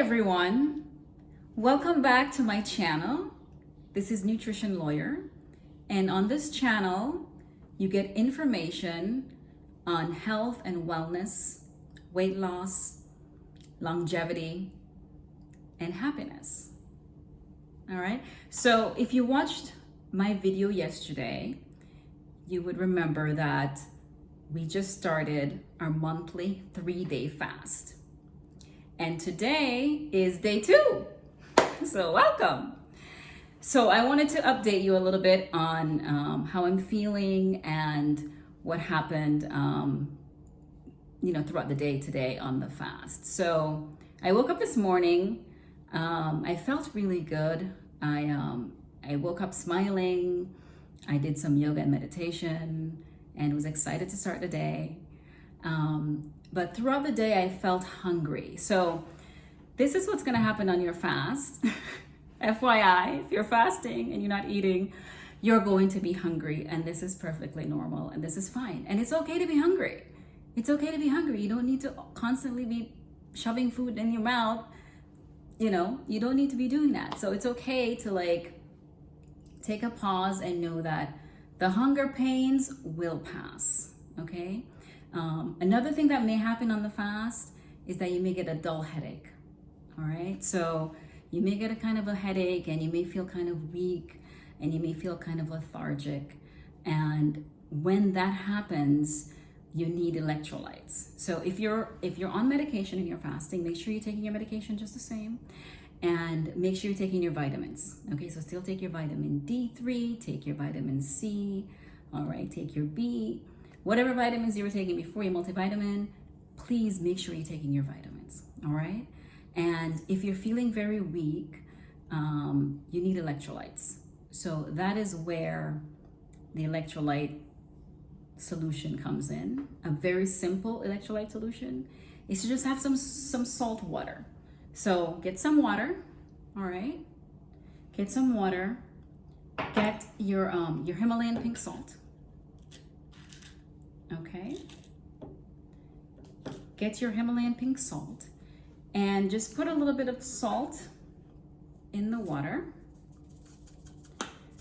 everyone, welcome back to my channel. This is Nutrition Lawyer, and on this channel you get information on health and wellness, weight loss, longevity, and happiness. All right, so if you watched my video yesterday, you would remember that we just started our monthly 3-day fast. And today is day 2. So welcome. So I wanted to update you a little bit on how I'm feeling and what happened throughout the day today on the fast. So I woke up this morning. I felt really good. I woke up smiling. I did some yoga and meditation and was excited to start the day. But throughout the day, I felt hungry. So this is what's going to happen on your fast. FYI, if you're fasting and you're not eating, you're going to be hungry. And this is perfectly normal. And this is fine. And it's okay to be hungry. It's okay to be hungry. You don't need to constantly be shoving food in your mouth. You don't need to be doing that. So it's okay to take a pause and know that the hunger pains will pass. Okay? Another thing that may happen on the fast is that you may get a dull headache. All right, so you may get a kind of a headache, and you may feel kind of weak, and you may feel kind of lethargic. And when that happens, you need electrolytes. So if you're on medication and you're fasting, make sure you're taking your medication just the same, and make sure you're taking your vitamins. Okay, so still take your vitamin D3, take your vitamin C. All right, take your B. Whatever vitamins you were taking before your multivitamin, please make sure you're taking your vitamins, all right? And if you're feeling very weak, you need electrolytes. So that is where the electrolyte solution comes in. A very simple electrolyte solution is to just have some salt water. So get some water, all right? Get some water. Get your Himalayan pink salt. Okay, get your Himalayan pink salt and just put a little bit of salt in the water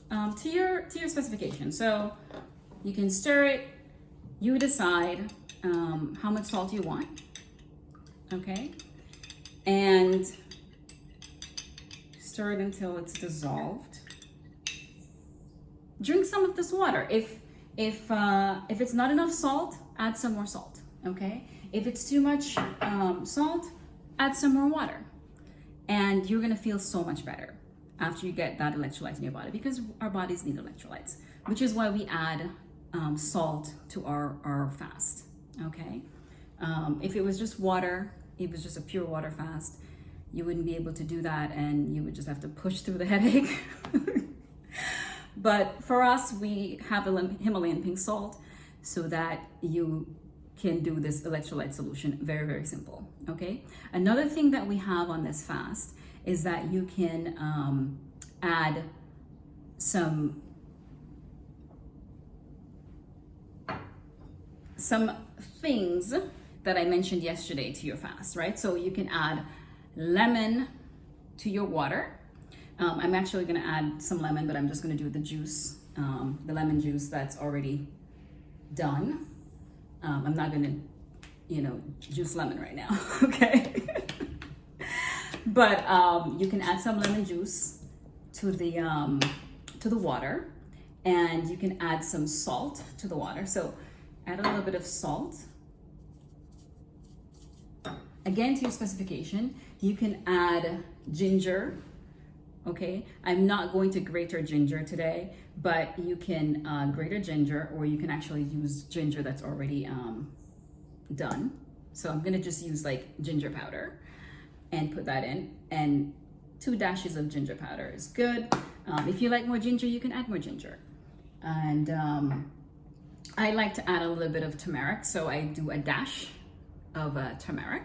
to your specification. So you can stir it. You decide how much salt you want. Okay, and stir it until it's dissolved. Drink some of this water. If it's not enough salt, add some more salt, okay? If it's too much salt, add some more water. And you're gonna feel so much better after you get that electrolyte in your body, because our bodies need electrolytes, which is why we add salt to our fast, okay? If it was just water, it was just a pure water fast, you wouldn't be able to do that, and you would just have to push through the headache. But for us, we have a Himalayan pink salt so that you can do this electrolyte solution. Very, very simple, okay? Another thing that we have on this fast is that you can add some things that I mentioned yesterday to your fast, right? So you can add lemon to your water. I'm actually gonna add some lemon, but I'm just gonna do the juice, the lemon juice that's already done. I'm not gonna, juice lemon right now, okay? But you can add some lemon juice to the water, and you can add some salt to the water. So add a little bit of salt. Again, to your specification, you can add ginger. Okay, I'm not going to grate your ginger today, but you can grate a ginger, or you can actually use ginger that's already done. So I'm gonna just use ginger powder and put that in, and 2 dashes of ginger powder is good. If you like more ginger, you can add more ginger. And I like to add a little bit of turmeric, so I do a dash of turmeric.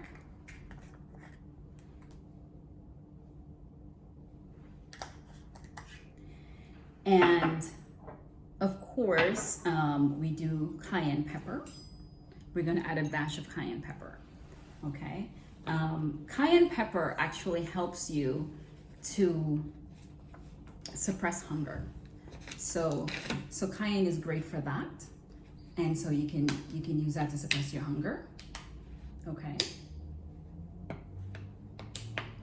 And of course, we do cayenne pepper. We're gonna add a dash of cayenne pepper, okay? Cayenne pepper actually helps you to suppress hunger. So cayenne is great for that, and so you can use that to suppress your hunger. Okay.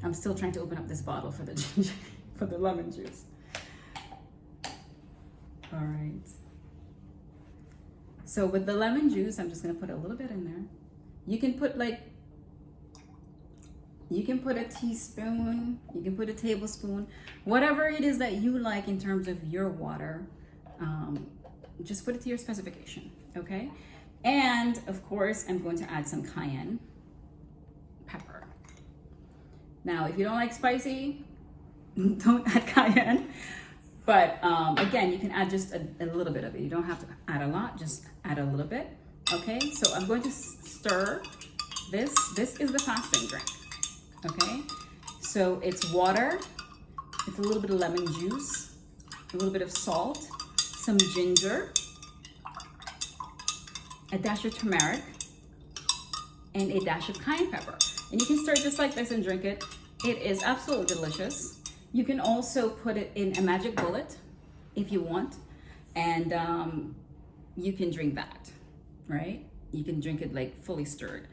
I'm still trying to open up this bottle for the ginger, for the lemon juice. All right. So with the lemon juice, I'm just gonna put a little bit in there. You can put a teaspoon, you can put a tablespoon, whatever it is that you like in terms of your water. Just put it to your specification, okay? And of course, I'm going to add some cayenne pepper. Now, if you don't like spicy, don't add cayenne. But again, you can add just a little bit of it. You don't have to add a lot, just add a little bit. Okay, so I'm going to stir this. This is the fasting drink. Okay, so it's water, it's a little bit of lemon juice, a little bit of salt, some ginger, a dash of turmeric, and a dash of cayenne pepper. And you can stir it just like this and drink it. It is absolutely delicious. You can also put it in a magic bullet if you want, and you can drink that, right? You can drink it like fully stirred.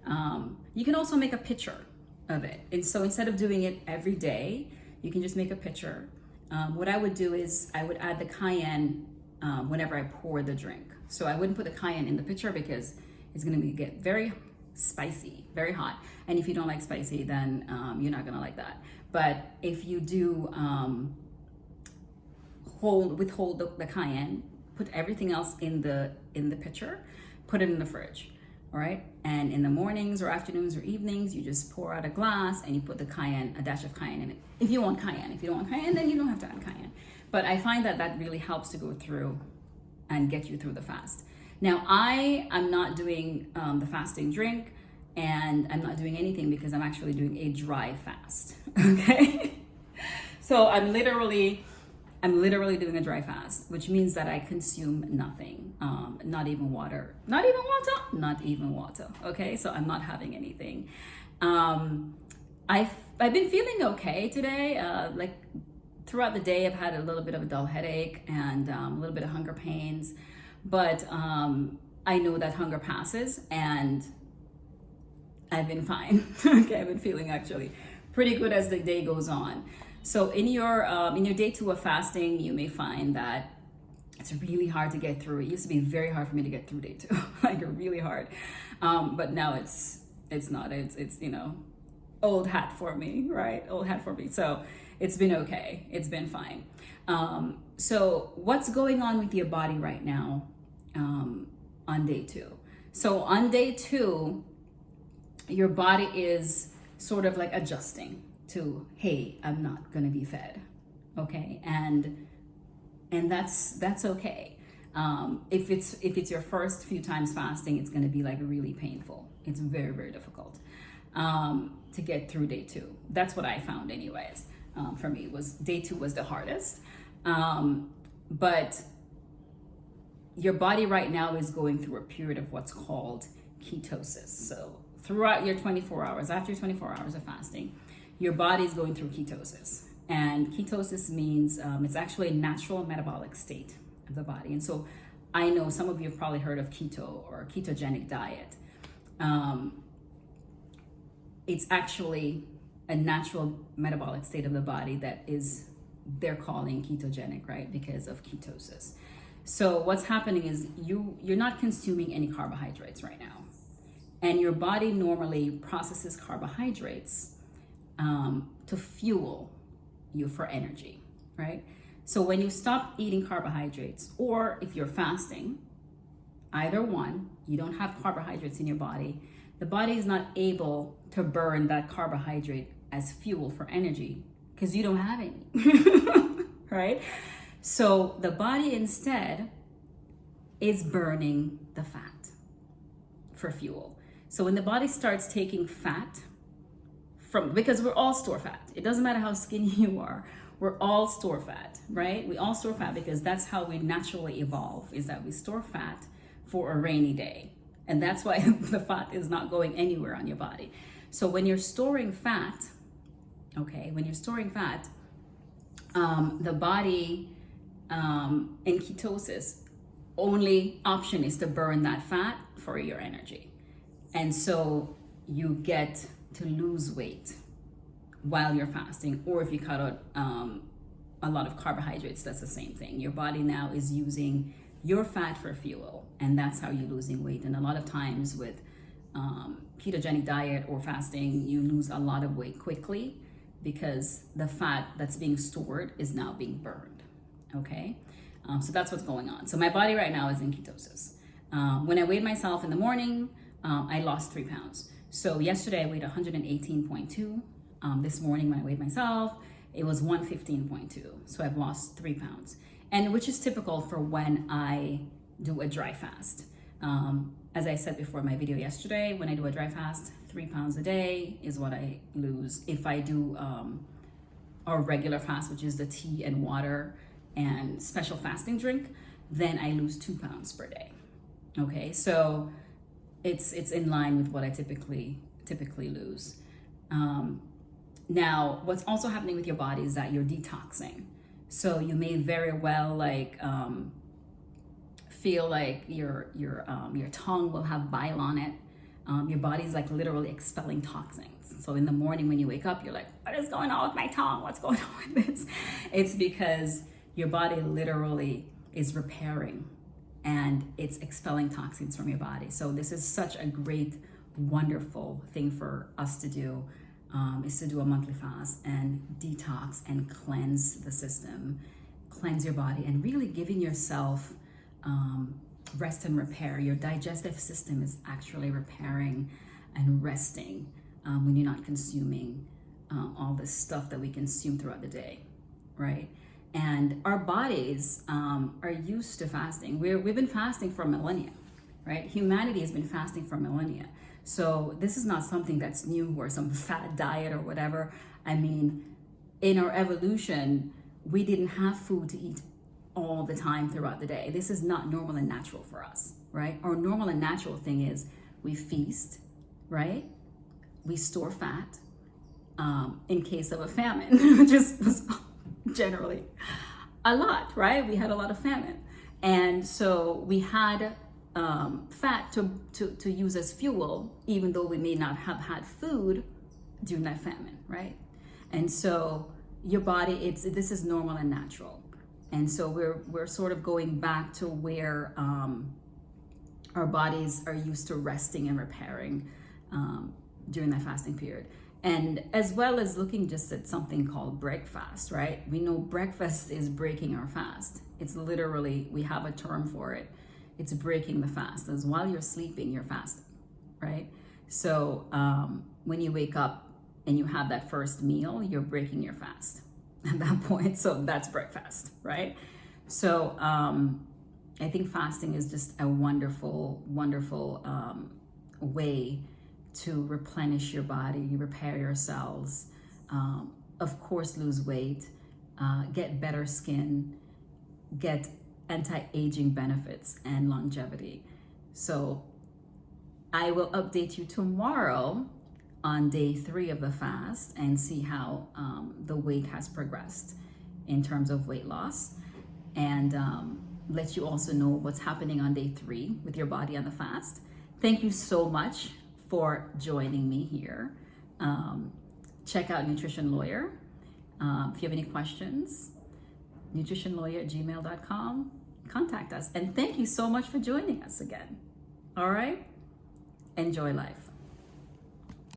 You can also make a pitcher of it. And so instead of doing it every day, you can just make a pitcher. What I would do is I would add the cayenne whenever I pour the drink. So I wouldn't put the cayenne in the pitcher because it's gonna get very spicy, very hot. And if you don't like spicy, then you're not gonna like that. But if you do withhold the cayenne, put everything else in the pitcher, put it in the fridge, all right? And in the mornings or afternoons or evenings, you just pour out a glass and you put the cayenne, a dash of cayenne in it. If you want cayenne. If you don't want cayenne, then you don't have to add cayenne. But I find that that really helps to go through and get you through the fast. Now, I am not doing the fasting drink, and I'm not doing anything because I'm actually doing a dry fast, okay? So I'm literally doing a dry fast, which means that I consume nothing, not even water, okay? So I'm not having anything. I've been feeling okay today. Like throughout the day, I've had a little bit of a dull headache and a little bit of hunger pains, but I know that hunger passes, and I've been fine. Okay, I've been feeling actually pretty good as the day goes on. So in your day 2 of fasting, you may find that it's really hard to get through. It used to be very hard for me to get through day 2, like really hard. But now it's not. It's old hat for me, right? Old hat for me. So it's been okay. It's been fine. So what's going on with your body right now on day 2? So on day 2, your body is sort of like adjusting to, hey, I'm not gonna be fed, okay? And that's okay. If it's your first few times fasting, it's gonna be like really painful. It's very, very difficult to get through day 2. That's what I found anyways. For me, was day 2 was the hardest. But your body right now is going through a period of what's called ketosis. So throughout your 24 hours, after 24 hours of fasting, your body is going through ketosis. And ketosis means it's actually a natural metabolic state of the body. And so I know some of you have probably heard of keto or ketogenic diet. It's actually a natural metabolic state of the body that they're calling ketogenic, right? Because of ketosis. So what's happening is you're not consuming any carbohydrates right now. And your body normally processes carbohydrates to fuel you for energy, right? So when you stop eating carbohydrates, or if you're fasting, either one, you don't have carbohydrates in your body, the body is not able to burn that carbohydrate as fuel for energy because you don't have any, right? So the body instead is burning the fat for fuel. So when the body starts taking fat because we're all store fat. It doesn't matter how skinny you are, we're all store fat, right? We all store fat because that's how we naturally evolve, is that we store fat for a rainy day. And that's why the fat is not going anywhere on your body. So when you're storing fat, okay, when you're storing fat, the body in ketosis, only option is to burn that fat for your energy. And so you get to lose weight while you're fasting, or if you cut out a lot of carbohydrates, that's the same thing. Your body now is using your fat for fuel, and that's how you're losing weight. And a lot of times with ketogenic diet or fasting, you lose a lot of weight quickly because the fat that's being stored is now being burned, okay? So that's what's going on. So my body right now is in ketosis. When I weighed myself in the morning, I lost 3 pounds. So yesterday I weighed 118.2. This morning when I weighed myself, it was 115.2. So I've lost 3 pounds, and which is typical for when I do a dry fast. As I said before in my video yesterday, when I do a dry fast, 3 pounds a day is what I lose. If I do a regular fast, which is the tea and water and special fasting drink, then I lose 2 pounds per day. Okay, so it's in line with what I typically lose. Now, what's also happening with your body is that you're detoxing. So you may very well feel like your tongue will have bile on it. Your body's like literally expelling toxins. So in the morning when you wake up, you're like, what is going on with my tongue? What's going on with this? It's because your body literally is repairing and it's expelling toxins from your body. So this is such a great, wonderful thing for us to do, is to do a monthly fast and detox and cleanse the system, cleanse your body, and really giving yourself rest and repair. Your digestive system is actually repairing and resting when you're not consuming all this stuff that we consume throughout the day, right? And our bodies are used to fasting. We've been fasting for millennia, right? Humanity has been fasting for millennia. So this is not something that's new or some fad diet or whatever. I mean, in our evolution, we didn't have food to eat all the time throughout the day. This is not normal and natural for us, right? Our normal and natural thing is we feast, right? We store fat in case of a famine, which was generally a lot, right? We had a lot of famine. And so we had fat to use as fuel, even though we may not have had food during that famine, right? And so your body, this is normal and natural. And so we're sort of going back to where our bodies are used to resting and repairing during that fasting period. And as well as looking just at something called breakfast, right? We know breakfast is breaking our fast. It's literally, we have a term for it. It's breaking the fast. As while you're sleeping, you're fasting, right? So when you wake up and you have that first meal, you're breaking your fast at that point. So that's breakfast, right? So I think fasting is just a wonderful, wonderful way to replenish your body, repair your cells, of course, lose weight, get better skin, get anti-aging benefits and longevity. So I will update you tomorrow on day 3 of the fast and see how the weight has progressed in terms of weight loss, and let you also know what's happening on day 3 with your body on the fast. Thank you so much for joining me here. Check out Nutrition Lawyer. If you have any questions, nutritionlawyer@gmail.com. Contact us. And thank you so much for joining us again. All right? Enjoy life.